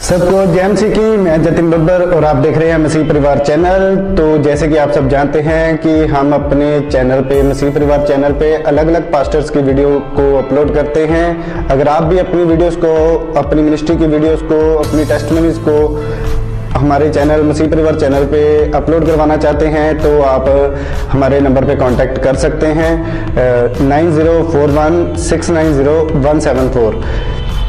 सबको जय मसीह की। मैं जतिन बब्बर और आप देख रहे हैं मसीह परिवार चैनल। तो जैसे कि आप सब जानते हैं कि हम अपने चैनल पे, मसीह परिवार चैनल पे अलग अलग पास्टर्स की वीडियो को अपलोड करते हैं। अगर आप भी अपनी वीडियोस को, अपनी मिनिस्ट्री की वीडियोस को, अपनी टेस्टिमनीज को हमारे चैनल मसीह परिवार चैनल पे अपलोड करवाना चाहते हैं तो आप हमारे नंबर पे कांटेक्ट कर सकते हैं 9041690174।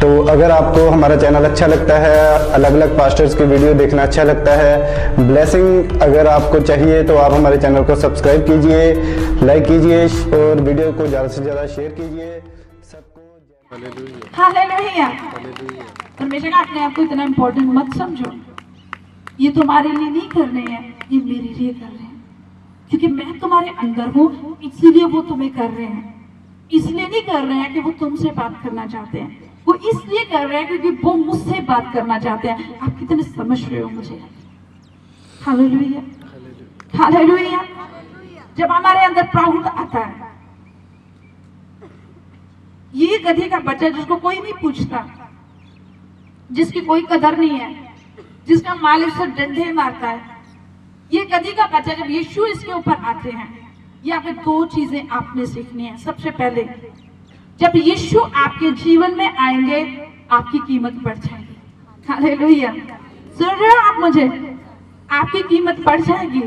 तो अगर आपको हमारा चैनल अच्छा लगता है, अलग अलग पास्टर्स की वीडियो देखना अच्छा लगता है, ब्लेसिंग अगर आपको चाहिए तो आप हमारे चैनल को सब्सक्राइब कीजिए, लाइक कीजिए और वीडियो को ज़्यादा से ज़्यादा शेयर कीजिए। सबको हालेलुया। परमेश्वर का अपने आप को इतना इम्पोर्टेंट मत समझो। ये तुम्हारे लिए नहीं कर रहे हैं, ये मेरे लिए कर रहे हैं, क्योंकि मैं तुम्हारे अंदर हूँ, इसीलिए वो तुम्हें कर रहे हैं। इसलिए नहीं कर रहे हैं कि वो तुमसे बात करना चाहते हैं, वो इसलिए कर रहे हैं क्योंकि वो मुझसे बात करना चाहते हैं। आप कितने समझ रहे हो मुझे? Hallelujah, hallelujah. जब हमारे अंदर प्राउड आता है, ये गधे का बच्चा जिसको कोई नहीं पूछता, जिसकी कोई कदर नहीं है, जिसका मालिक से डंडे मारता है, ये गधी का बच्चा जब यीशु इसके ऊपर आते हैं, या फिर दो चीजें आपने सीखनी है। सबसे पहले, जब यीशु आपके जीवन में आएंगे, आपकी कीमत बढ़ जाएगी। हालेलुया। सुन रहे हो आप मुझे? आपकी कीमत बढ़ जाएगी।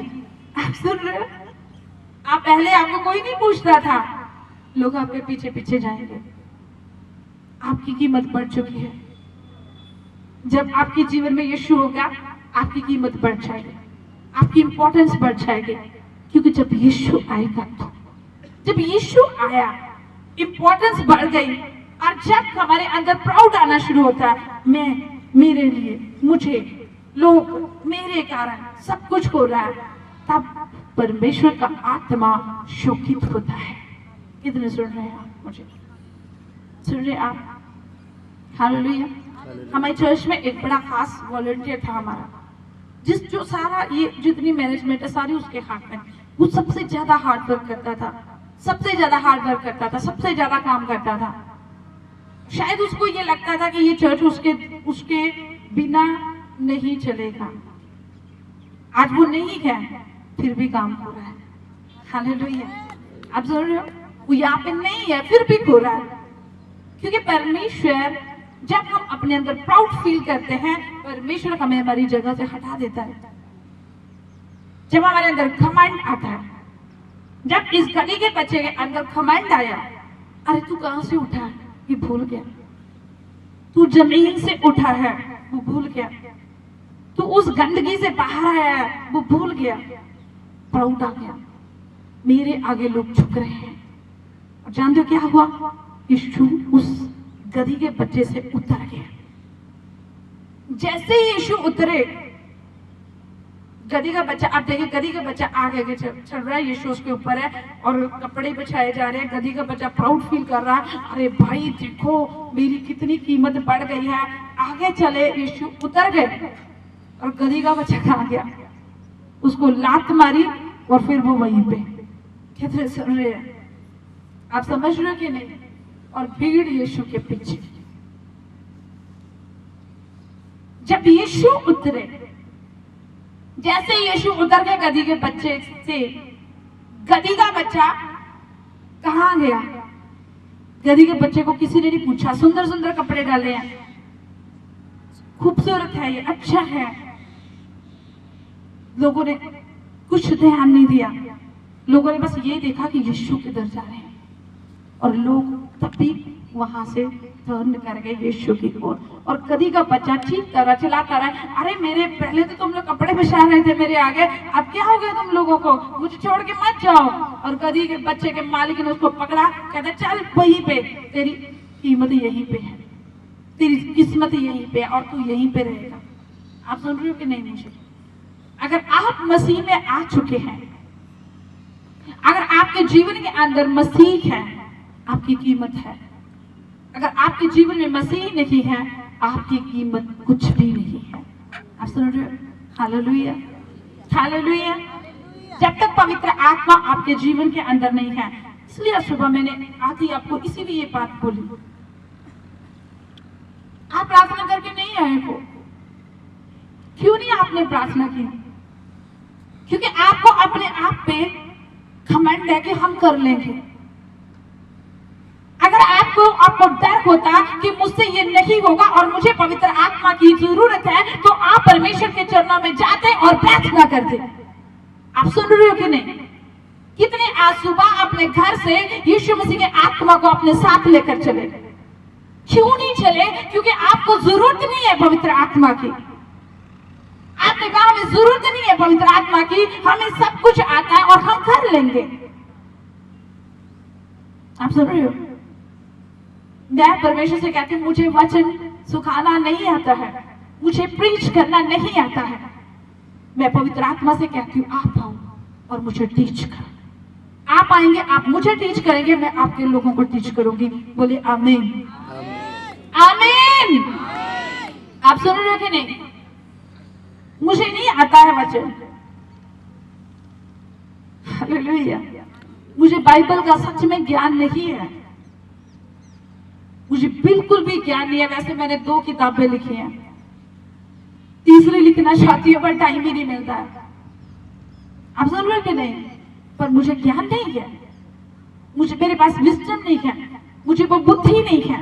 आप सुन रहे हो? आप पहले, आपको कोई नहीं पूछता था, लोग आपके पीछे पीछे जाएंगे। आपकी कीमत बढ़ चुकी है। जब आपके जीवन में यीशु होगा, आपकी कीमत बढ़ जाएगी, आपकी इंपॉर्टेंस बढ़ जाएगी, क्योंकि जब यीशु आएगा, तो जब यीशु आया, इंपॉर्टेंस बढ़ गई। और जब हमारे अंदर प्राउड आना शुरू होता है, मैं, मेरे लिए, मुझे, लोग, मेरे कारण सब कुछ हो रहा है, तब परमेश्वर का आत्मा शोकित होता है। कितने सुन रहे हैं आप मुझे? सुन रहे आप? हालेलुया। हमारे चर्च में एक बड़ा खास वॉलंटियर था हमारा, जो सारा ये जितनी मैनेजमेंट है सारी उसके हाथ में। वो सबसे ज्यादा हार्ड वर्क करता था, सबसे ज्यादा हार्ड वर्क करता था, सबसे ज्यादा काम करता था। शायद उसको ये लगता था कि ये चर्च उसके बिना नहीं चलेगा। आज वो नहीं है, फिर भी काम हो रहा है। हालेलुया। आप सुन रहे हो? वो यहाँ पे नहीं है, फिर भी हो रहा है, क्योंकि परमेश्वर, जब हम अपने अंदर प्राउड फील करते हैं, परमेश्वर हमें हमारी जगह से हटा देता है। जब हमारे अंदर घमंड आता है, जब इस गधी के बच्चे के अंदर घमंड आया, अरे तू कहां से उठा है, ये भूल गया। तू जमीन से उठा है, वो भूल गया। तू उस गंदगी से बाहर आया है, वो भूल गया। प्राउड आ गया, मेरे आगे लोग झुक रहे हैं। और जानते हो क्या हुआ? यीशु उस गधी के बच्चे से उतर गया। जैसे ही यीशु उतरे, गधी का बच्चा, आप देखिए, गधी का बच्चा आगे चल रहा है, यीशु उसके ऊपर है और कपड़े बिछाए जा रहे हैं। गधी का बच्चा प्राउड फील कर रहा है, अरे भाई देखो मेरी कितनी कीमत बढ़ गई है। आगे चले, यीशु उतर गए और गधी का बच्चा कहाँ गया? उसको लात मारी और फिर वो वहीं पे। कितने सुन रहे हैं? आप समझ रहे हो कि नहीं? और भीड़ यीशु के पीछे। जब यीशु उतरे, जैसे यीशु उतर के गधी के बच्चे से, गधी का बच्चा कहाँ गया? गधी के बच्चे को किसी ने नहीं पूछा। सुंदर सुंदर कपड़े डाले हैं, खूबसूरत है, ये अच्छा है, लोगों ने कुछ ध्यान नहीं दिया। लोगों ने बस ये देखा कि यीशु किधर जा रहे हैं, और लोग तब भी वहां से टर्न कर गए यीशु की ओर। और गधी का बच्चा चीखता रहा, चिल्लाता रहा, अरे मेरे, पहले तो तुम लोग कपड़े बिछा रहे थे मेरे आगे, अब क्या हो गया तुम लोगों को? मुझे छोड़ के मत जाओ। और गधी के बच्चे के मालिक ने उसको पकड़ा, कहता चल वहीं पे, तेरी कीमत यहीं पे है, तेरी किस्मत यहीं पे, और तू यहीं पे रहेगा। आप सुन रहे हो कि नहीं मुझे? अगर आप मसीह में आ चुके हैं, अगर आपके जीवन के अंदर मसीह है, आपकी कीमत है। अगर आपके जीवन में मसीह नहीं है, आपकी कीमत कुछ भी नहीं है। आप सुन रहे हो? Hallelujah, hallelujah. जब तक पवित्र आत्मा आपके जीवन के अंदर नहीं है, इसलिए सुबह मैंने आती आपको इसीलिए ये बात बोली। आप प्रार्थना करके नहीं आए हो, क्यों नहीं आपने प्रार्थना की? क्योंकि आपको अपने आप पे घमंड है कि हम कर लेंगे। अगर आपको डर होता कि मुझसे ये नहीं होगा और मुझे पवित्र आत्मा की जरूरत है, तो आप परमेश्वर के चरणों में जाते और प्रार्थना करते। आप सुन रहे हो कि नहीं? कितने आज सुबह अपने घर से यीशु मसीह के आत्मा को अपने साथ लेकर चले। क्यों नहीं चले? क्योंकि आपको जरूरत नहीं है पवित्र आत्मा की। आपने कहा हमें जरूरत नहीं है पवित्र आत्मा की, हमें सब कुछ आता है और हम कर लेंगे। आप सुन रहे हो? मैं परमेश्वर से कहती हूँ, मुझे वचन सुखाना नहीं आता है, मुझे प्रीच करना नहीं आता है। मैं पवित्र आत्मा से कहती हूँ, आप आओ और मुझे टीच कर। आप आएंगे, आप मुझे टीच करेंगे, मैं आपके लोगों को टीच करूंगी। बोले आमीन, आमीन। आप सुन रहे हो कि नहीं? मुझे नहीं आता है वचन, हालेलुया। मुझे बाइबल का सच में ज्ञान नहीं है, मुझे बिल्कुल भी ज्ञान नहीं है। वैसे मैंने 2 किताबें लिखी हैं, तीसरी लिखना चाहती हूँ पर टाइम ही नहीं मिलता है। आप सुन रहे हो कि नहीं? पर मुझे ज्ञान नहीं है, मेरे पास विजडम नहीं है, मुझे वो बुद्धि नहीं है।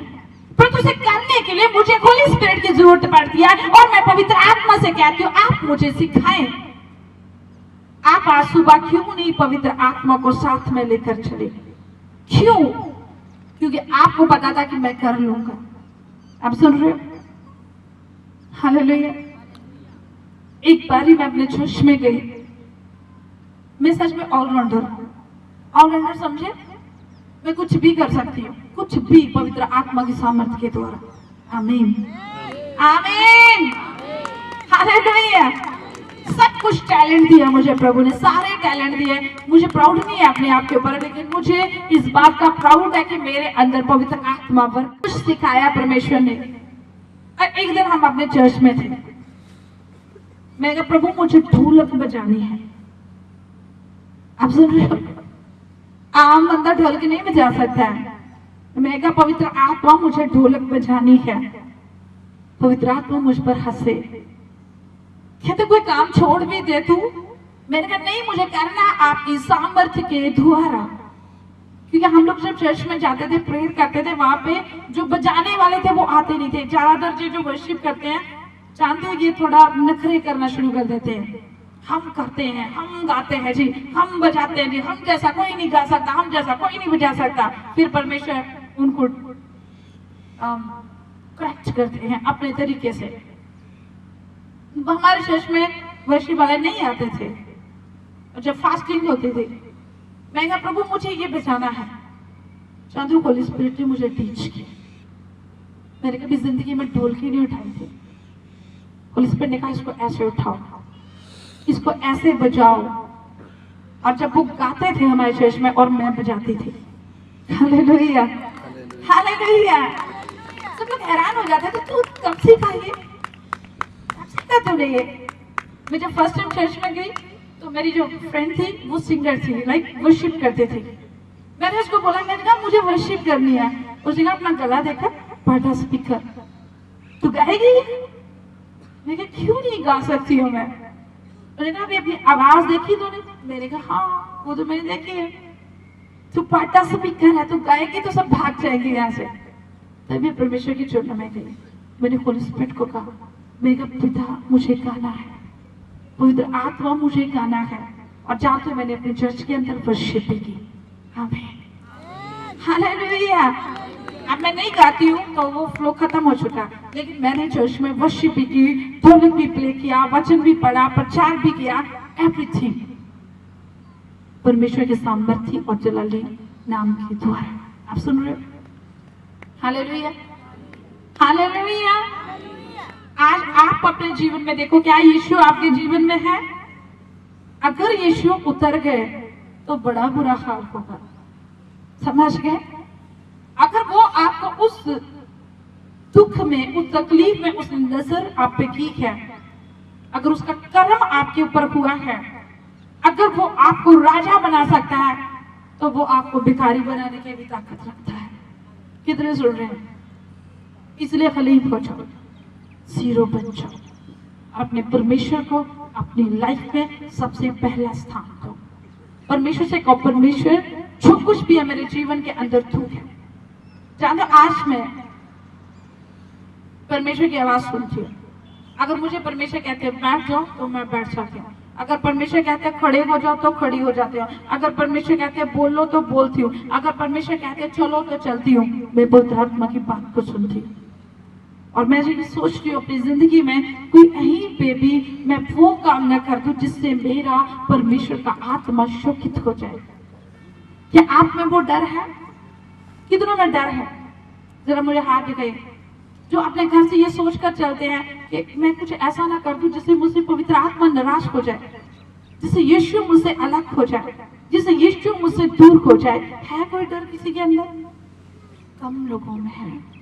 पर उसे करने के लिए मुझे होली स्पिरिट की जरूरत पड़ती है और मैं पवित्र आत्मा से कहती हूँ, आप मुझे सिखाएं। आप आज सुबह क्यों नहीं पवित्र आत्मा को साथ में लेकर चले? क्यों? क्योंकि आपको पता था कि मैं कर लूंगा। आप सुन रहे हो? हालेलुया। एक बारी मैं अपने चर्च में गई, मैं सच में ऑलराउंडर समझे? मैं कुछ भी कर सकती हूँ, कुछ भी पवित्र आत्मा की सामर्थ्य के द्वारा। आमीन, आमीन, हालेलुया। सब कुछ टैलेंट दिया मुझे प्रभु ने, सारे टैलेंट दिए। मुझे प्राउड नहीं है अपने आप के ऊपर, लेकिन मुझे इस बात का प्राउड है कि मेरे अंदर पवित्र आत्मा पर कुछ सिखाया परमेश्वर ने। और एक दिन हम अपने चर्च में थे, मैं कहा प्रभु मुझे ढोलक बजानी है। आप सुन रहे हो? आम बंदा ढोलक नहीं बजा सकता है। मैं कहा पवित्र आत्मा मुझे ढोलक बजानी है। पवित्र आत्मा मुझ पर हंसे, कहते कोई काम छोड़ भी दे तू। मैंने कहा नहीं, मुझे करना आपकी सामर्थ्य के द्वारा। क्योंकि हम लोग जब चर्च में जाते थे, प्रेयर करते थे, वहां पे जो बजाने वाले थे वो आते नहीं थे। ज्यादातर जो वर्शिप करते हैं, जानते हैं ये थोड़ा नखरे करना शुरू कर देते हैं। हम करते हैं, हम गाते हैं जी, हम बजाते हैं जी, हम जैसा कोई नहीं गा सकता, हम जैसा कोई नहीं बजा सकता। फिर परमेश्वर उनको करेक्ट करते हैं अपने तरीके से। हमारे चर्च में वर्शिप वाले नहीं आते थे, और जब फास्टिंग होती थी, मैं कहा प्रभु मुझे ये बचाना है। चांदू होली स्पिरिट ने मुझे टीच किया। मैंने कभी जिंदगी में ढोलकी नहीं उठाई थी। होली स्पिरिट ने कहा इसको ऐसे उठाओ, इसको ऐसे बजाओ। और जब वो गाते थे हमारे चर्च में और मैं बजाती थी, हालेलुया, हालेलुया, सब लोग हैरान हो जाते थे, तू कब सीखा ये? तो नहीं है। मैं जब फर्स्ट टाइम चर्च में गई तो मेरी जो फ्रेंड थी वो सिंगर थी, लाइक वर्शिप करते थे। मैंने उसको बोला, मैंने कहा मुझे वर्शिप करनी है। उसने कहा अपना गला देखा, पाटा स्पीकर, तू गाएगी? मैं कहा क्यों नहीं गा सकती हूँ मैं। उसने कहा अभी अपनी आवाज देखी तूने? मैंने कहा हाँ, वो तो मैंने देखी है। तू पाटा स्पीकर है, तू गाएगी तो सब भाग जाएंगे यहाँ से। तभी परमेश्वर की चरणों में गई। मैंने होली स्पिरिट को कहा, मैंने कहा पिता मुझे गाना है, पवित्र आत्मा मुझे गाना है। और जाते मैंने अपने चर्च के अंदर वर्शिप भी की। आमीन, हालेलुया। अब मैं नहीं गाती हूँ तो वो फ्लो खत्म हो चुका, लेकिन मैंने चर्च में वर्शिप भी की, ढोलक भी प्ले किया, वचन भी पढ़ा, प्रचार भी किया, एवरीथिंग परमेश्वर के सामर्थ्य और जलाली नाम के द्वारा। आप सुन रहे हो? Hallelujah, hallelujah. आज आप अपने जीवन में देखो, क्या यीशु आपके जीवन में है? अगर यीशु उतर गए तो बड़ा बुरा हाल होगा, समझ गए? अगर वो आपको उस दुख में, उस तकलीफ में उसने नजर आप पे की है, अगर उसका कर्म आपके ऊपर हुआ है, अगर वो आपको राजा बना सकता है, तो वो आपको भिखारी बनाने की भी ताकत रखता है। कितने सुन रहे हैं? इसलिए खलीफ हो जाओ, जीरो बन जाओ, अपने परमेश्वर को अपनी लाइफ में सबसे पहला स्थान दो। परमेश्वर से कहो, परमेश्वर जो कुछ भी है मेरे जीवन के अंदर तू है। जानो आज मैं परमेश्वर की आवाज सुनती हूँ। अगर मुझे परमेश्वर कहते हैं बैठ जाओ तो मैं बैठ जाती हूँ। अगर परमेश्वर कहते हैं खड़े हो जाओ तो खड़ी हो जाती हूँ। अगर परमेश्वर कहते हैं बोलो तो बोलती हूँ। अगर परमेश्वर कहते हैं चलो तो चलती हूँ। मैं पवित्र आत्मा की बात को सुनती हूँ। और मैं ये सोचती हूँ अपनी जिंदगी में कोई कहीं पे भी मैं वो काम न कर दूं जिससे मेरा परमेश्वर का आत्मा शोकित हो जाए। क्या आप में वो डर है? कितनों में डर है? जरा मुझे हाथ दिखाइए। जो अपने घर से ये सोचकर चलते हैं कि मैं कुछ ऐसा ना कर दूं जिससे मुझसे पवित्र आत्मा निराश हो जाए, जिससे यीशु मुझसे अलग हो जाए, जिससे यीशु मुझसे दूर हो जाए। है कोई डर किसी के अंदर? कम लोगों में है।